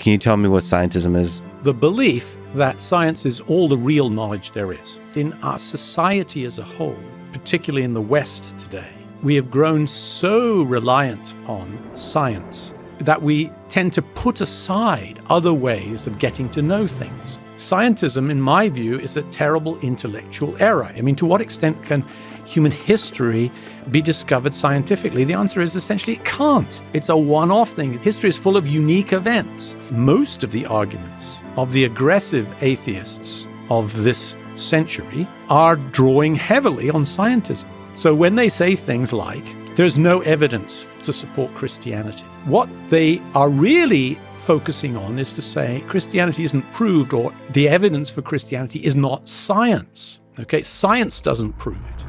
Can you tell me what scientism is? The belief that science is all the real knowledge there is. In our society as a whole, particularly in the West today, we have grown so reliant on science that we tend to put aside other ways of getting to know things. Scientism, in my view, is a terrible intellectual error. I mean, to what extent can human history be discovered scientifically? The answer is essentially it can't. It's a one-off thing. History is full of unique events. Most of the arguments of the aggressive atheists of this century are drawing heavily on scientism. So when they say things like, there's no evidence to support Christianity, what they are really focusing on is to say Christianity isn't proved, or the evidence for Christianity is not science. Okay, science doesn't prove it.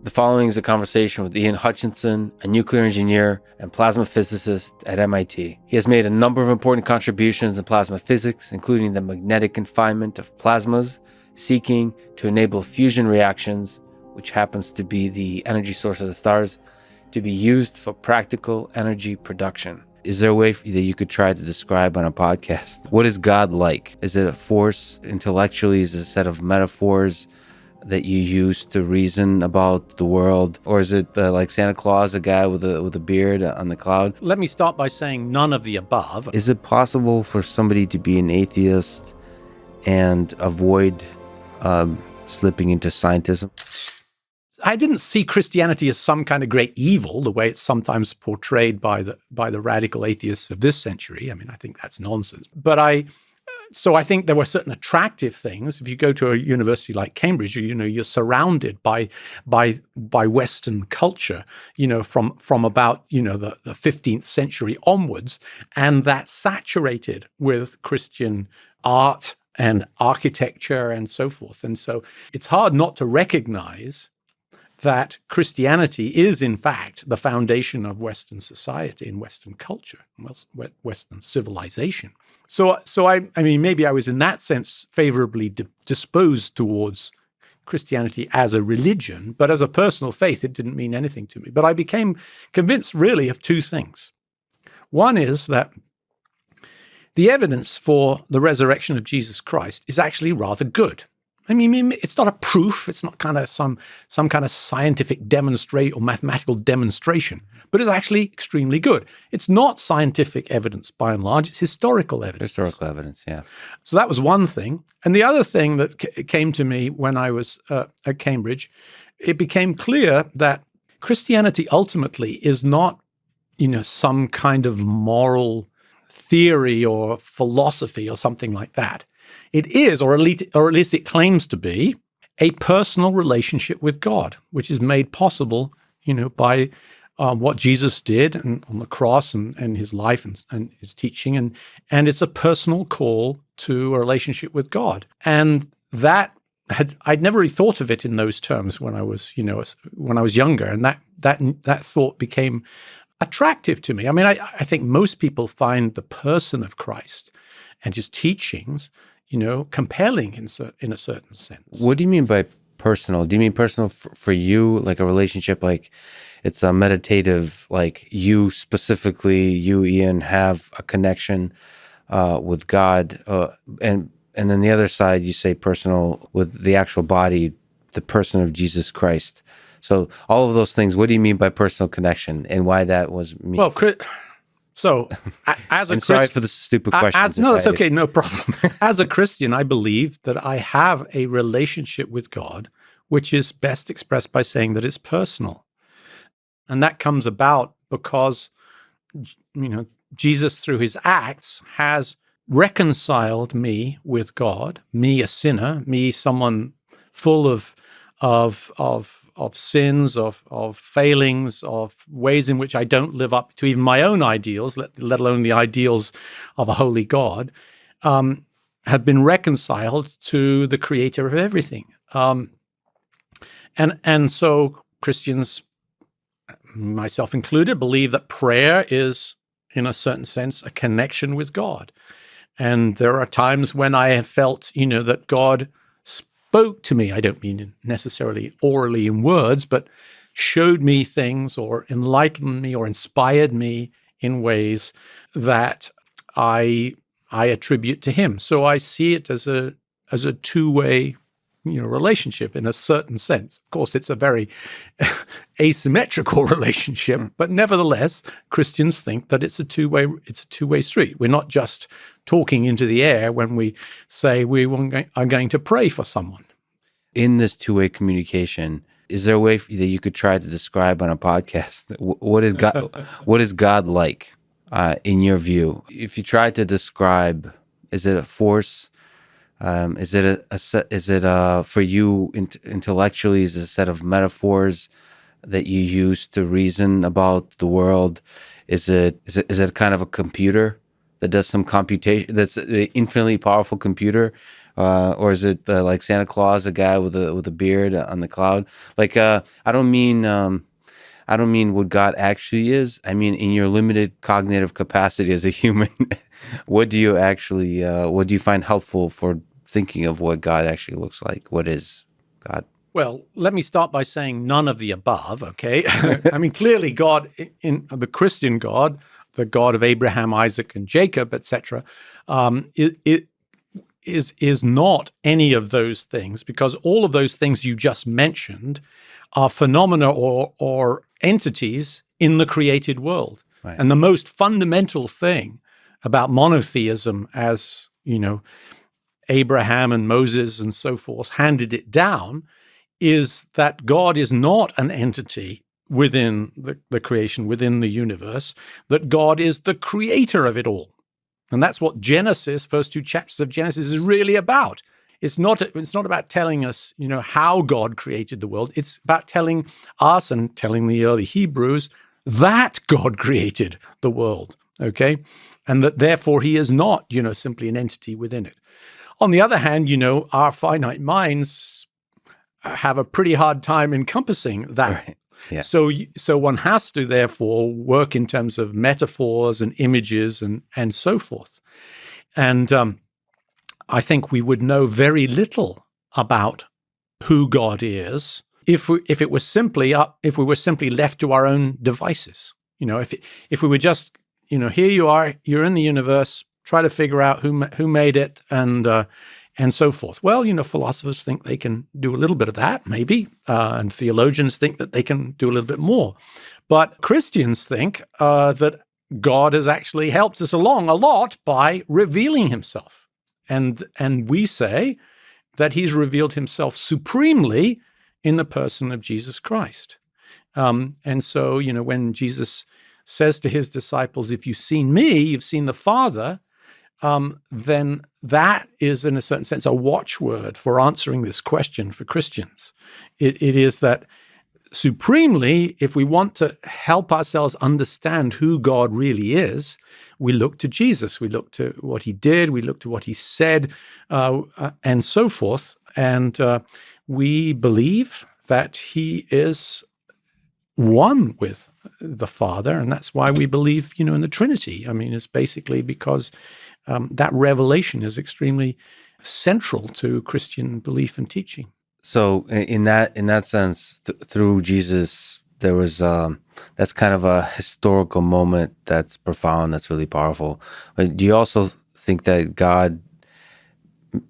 The following is a conversation with Ian Hutchinson, a nuclear engineer and plasma physicist at MIT. He has made a number of important contributions in plasma physics, including the magnetic confinement of plasmas, seeking to enable fusion reactions, which happens to be the energy source of the stars, to be used for practical energy production. Is there a way that you could try to describe on a podcast? What is God like? Is it a force intellectually? Is it a set of metaphors that you use to reason about the world? Or is it like Santa Claus, a guy with a beard on the cloud? Let me start by saying none of the above. Is it possible for somebody to be an atheist and avoid slipping into scientism? I didn't see Christianity as some kind of great evil, the way it's sometimes portrayed by the radical atheists of this century. I mean, I think that's nonsense. But I think there were certain attractive things. If you go to a university like Cambridge, you're surrounded by Western culture, from about, the 15th century onwards, and that's saturated with Christian art and architecture and so forth. And so it's hard not to recognize that Christianity is, in fact, the foundation of Western society and Western culture, Western civilization. So I mean, maybe I was in that sense favorably disposed towards Christianity as a religion, but as a personal faith, it didn't mean anything to me. But I became convinced really of two things. One is that the evidence for the resurrection of Jesus Christ is actually rather good. I mean, it's not a proof. It's not kind of some kind of scientific demonstrate or mathematical demonstration, but it's actually extremely good. It's not scientific evidence by and large. It's historical evidence. Historical evidence, yeah. So that was one thing. And the other thing that came to me when I was at Cambridge, it became clear that Christianity ultimately is not, some kind of moral theory or philosophy or something like that. It is, or at least it claims to be, a personal relationship with God, which is made possible, by what Jesus did on the cross and his life and his teaching, and it's a personal call to a relationship with God. And that I'd never really thought of it in those terms when I was, when I was younger, and that thought became attractive to me. I mean, I think most people find the person of Christ and his teachings, compelling in a certain sense. What do you mean by personal? Do you mean personal for you, like a relationship, like it's a meditative, like you specifically, you, Ian, have a connection with God, and then the other side, you say personal with the actual body, the person of Jesus Christ. So all of those things, what do you mean by personal connection, and why that was meaningful? Well, so, as a Christian, sorry for the stupid questions. No, it's okay, no problem. As a Christian, I believe that I have a relationship with God, which is best expressed by saying that it's personal, and that comes about because, Jesus, through his acts, has reconciled me with God, me, a sinner, me, someone full of sins, of failings, of ways in which I don't live up to even my own ideals, let alone the ideals of a holy God, have been reconciled to the creator of everything. And so Christians, myself included, believe that prayer is, in a certain sense, a connection with God. And there are times when I have felt, that God spoke to me. I don't mean necessarily orally in words, but showed me things or enlightened me or inspired me in ways that I attribute to him. So I see it as a two-way, relationship in a certain sense. Of course, it's a very asymmetrical relationship, but nevertheless, Christians think that it's a two-way street. We're not just talking into the air when we say we are going to pray for someone. In this two-way communication, is there a way that you could try to describe on a podcast what is God? What is God like in your view? If you try to describe, is it a force? Is it for you intellectually? Is it a set of metaphors that you use to reason about the world? Is it kind of a computer that does some computation? That's an infinitely powerful computer, or is it like Santa Claus, a guy with a beard on the cloud? Like I don't mean what God actually is. I mean, in your limited cognitive capacity as a human, what do you find helpful for thinking of what God actually looks like? What is God? Well, let me start by saying none of the above, okay? I mean, clearly God, in the Christian God, the God of Abraham, Isaac, and Jacob, etc., it is not any of those things, because all of those things you just mentioned are phenomena or entities in the created world. Right. And the most fundamental thing about monotheism, as Abraham and Moses and so forth handed it down, is that God is not an entity within the creation, within the universe, that God is the creator of it all. And that's what Genesis, first two chapters of Genesis, is really about. It's not about telling us, how God created the world. It's about telling us and telling the early Hebrews that God created the world, okay? And that therefore he is not, simply an entity within it. On the other hand, our finite minds have a pretty hard time encompassing that. Right. Yeah. So one has to therefore work in terms of metaphors and images and so forth. And I think we would know very little about who God is if we were simply left to our own devices. If we were just, here you are, you're in the universe, try to figure out who made it and so forth. Well, philosophers think they can do a little bit of that, maybe, and theologians think that they can do a little bit more. But Christians think that God has actually helped us along a lot by revealing himself. And we say that he's revealed himself supremely in the person of Jesus Christ. And so, when Jesus says to his disciples, if you've seen me, you've seen the Father, then that is, in a certain sense, a watchword for answering this question for Christians. It is that supremely, if we want to help ourselves understand who God really is, we look to Jesus. We look to what he did. We look to what he said, and so forth. And we believe that he is one with the Father, and that's why we believe, in the Trinity. I mean, it's basically because that revelation is extremely central to Christian belief and teaching. So in that sense, through Jesus, there was that's kind of a historical moment that's profound, that's really powerful. But do you also think that God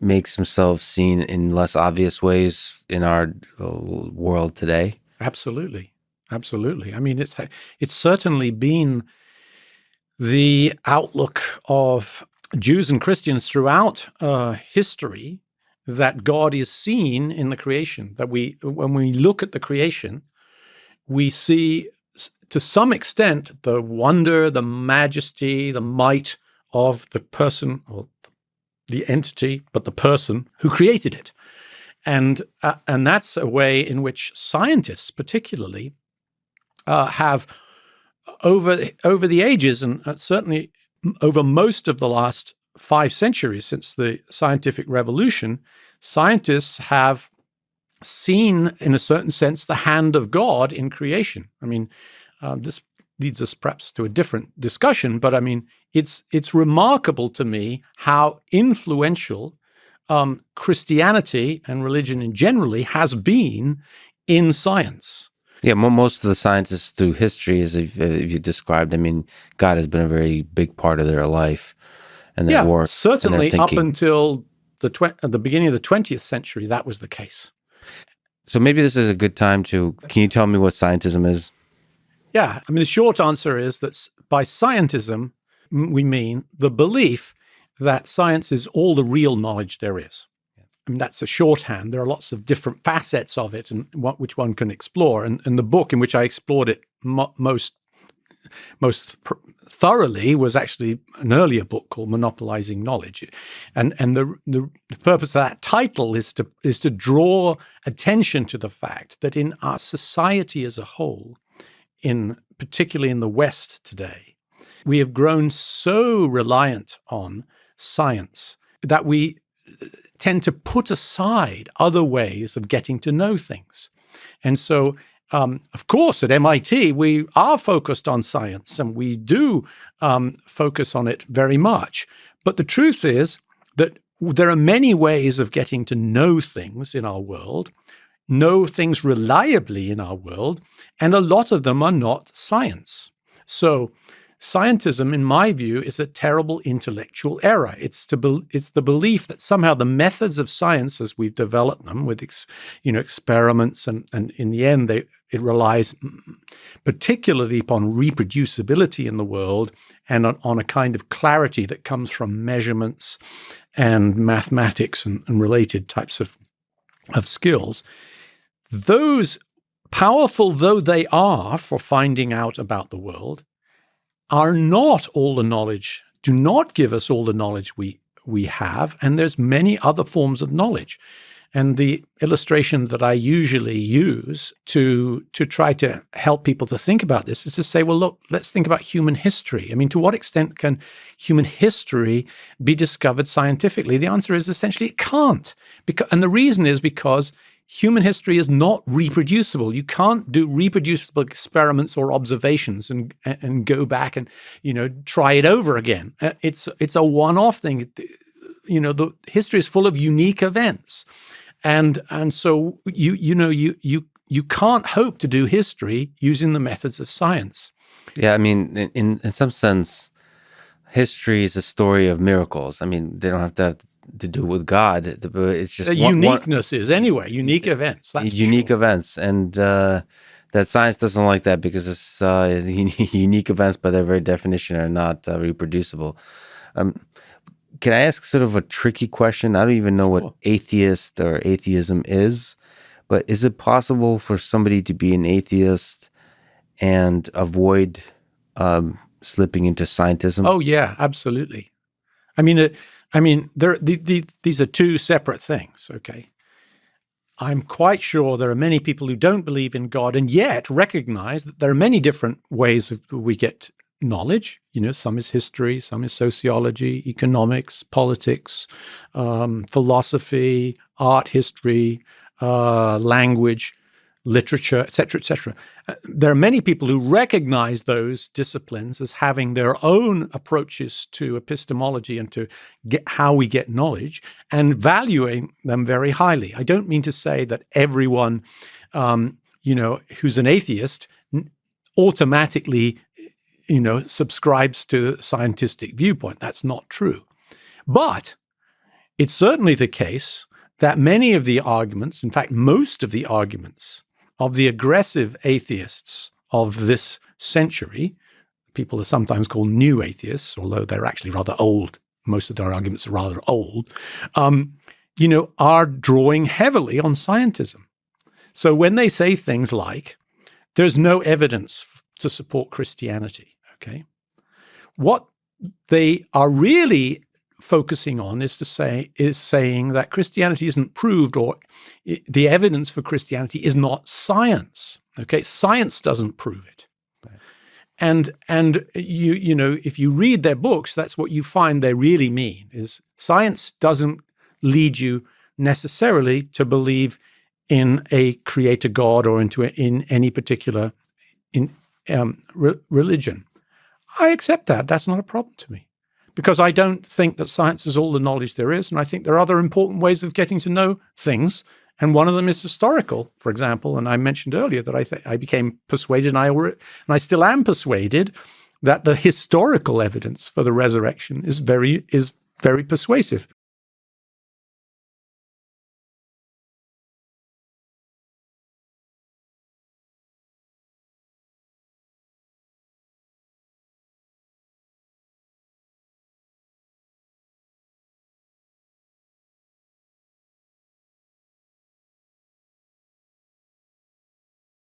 makes himself seen in less obvious ways in our world today? Absolutely. I mean, it's certainly been the outlook of Jews and Christians throughout history that God is seen in the creation, that when we look at the creation, we see to some extent the wonder, the majesty, the might of the person or the entity, but the person who created it. And that's a way in which scientists particularly have over the ages, and certainly over most of the last 5 centuries since the scientific revolution, scientists have seen, in a certain sense, the hand of God in creation. I mean, this leads us perhaps to a different discussion, but I mean, it's remarkable to me how influential Christianity and religion in generally has been in science. Yeah, most of the scientists through history, as if you described, I mean, God has been a very big part of their life and their work and their certainly up thinking. until at the beginning of the 20th century, that was the case. So maybe this is a good time to, can you tell me what scientism is? Yeah, I mean, the short answer is that by scientism, we mean the belief that science is all the real knowledge there is. I mean, that's a shorthand. There are lots of different facets of it, and which one can explore. And the book in which I explored it most thoroughly was actually an earlier book called Monopolizing Knowledge. And the purpose of that title is to draw attention to the fact that in our society as a whole, particularly in the West today, we have grown so reliant on science that we tend to put aside other ways of getting to know things. And so, of course, at MIT, we are focused on science, and we do focus on it very much. But the truth is that there are many ways of getting to know things in our world, know things reliably in our world, and a lot of them are not science. So scientism, in my view, is a terrible intellectual error. It's the belief that somehow the methods of science, as we've developed them with experiments, and in the end, it relies particularly upon reproducibility in the world and on a kind of clarity that comes from measurements and mathematics and related types of skills. Those, powerful though they are for finding out about the world, are not all the knowledge, do not give us all the knowledge we have, and there's many other forms of knowledge. And the illustration that I usually use to try to help people to think about this is to say, well, look, let's think about human history. I mean, to what extent can human history be discovered scientifically? The answer is essentially it can't. And the reason is because human history is not reproducible. You can't do reproducible experiments or observations and go back and try it over again. It's a one-off thing. The history is full of unique events, and so you can't hope to do history using the methods of science. Yeah, I mean, in some sense, history is a story of miracles. I mean, they don't have to do with God. It's just uniqueness is anyway unique events. That's unique sure. events, and that science doesn't like that because it's unique events by their very definition are not reproducible. Can I ask sort of a tricky question? I don't even know what atheist or atheism is, but is it possible for somebody to be an atheist and avoid slipping into scientism? Oh yeah, absolutely. I mean, these are two separate things, okay? I'm quite sure there are many people who don't believe in God and yet recognize that there are many different ways we get knowledge. Some is history, some is sociology, economics, politics, philosophy, art history, language, literature, etc., etc. There are many people who recognize those disciplines as having their own approaches to epistemology and to how we get knowledge, and valuing them very highly. I don't mean to say that everyone, who's an atheist automatically, subscribes to the scientific viewpoint. That's not true. But it's certainly the case that many of the arguments, in fact, most of the arguments of the aggressive atheists of this century, people are sometimes called new atheists, although they're actually rather old. Most of their arguments are rather old, are drawing heavily on scientism. So when they say things like, there's no evidence to support Christianity, okay? What they are really focusing on is saying that Christianity isn't proved, or the evidence for Christianity is not science. Okay, science doesn't prove it. Right. And if you read their books, that's what you find they really mean is science doesn't lead you necessarily to believe in a creator God or in any particular religion. I accept that. That's not a problem to me, because I don't think that science is all the knowledge there is, and I think there are other important ways of getting to know things, And one of them is historical, for example. And I mentioned earlier that I became persuaded, and I still am persuaded, that the historical evidence for the resurrection is very persuasive.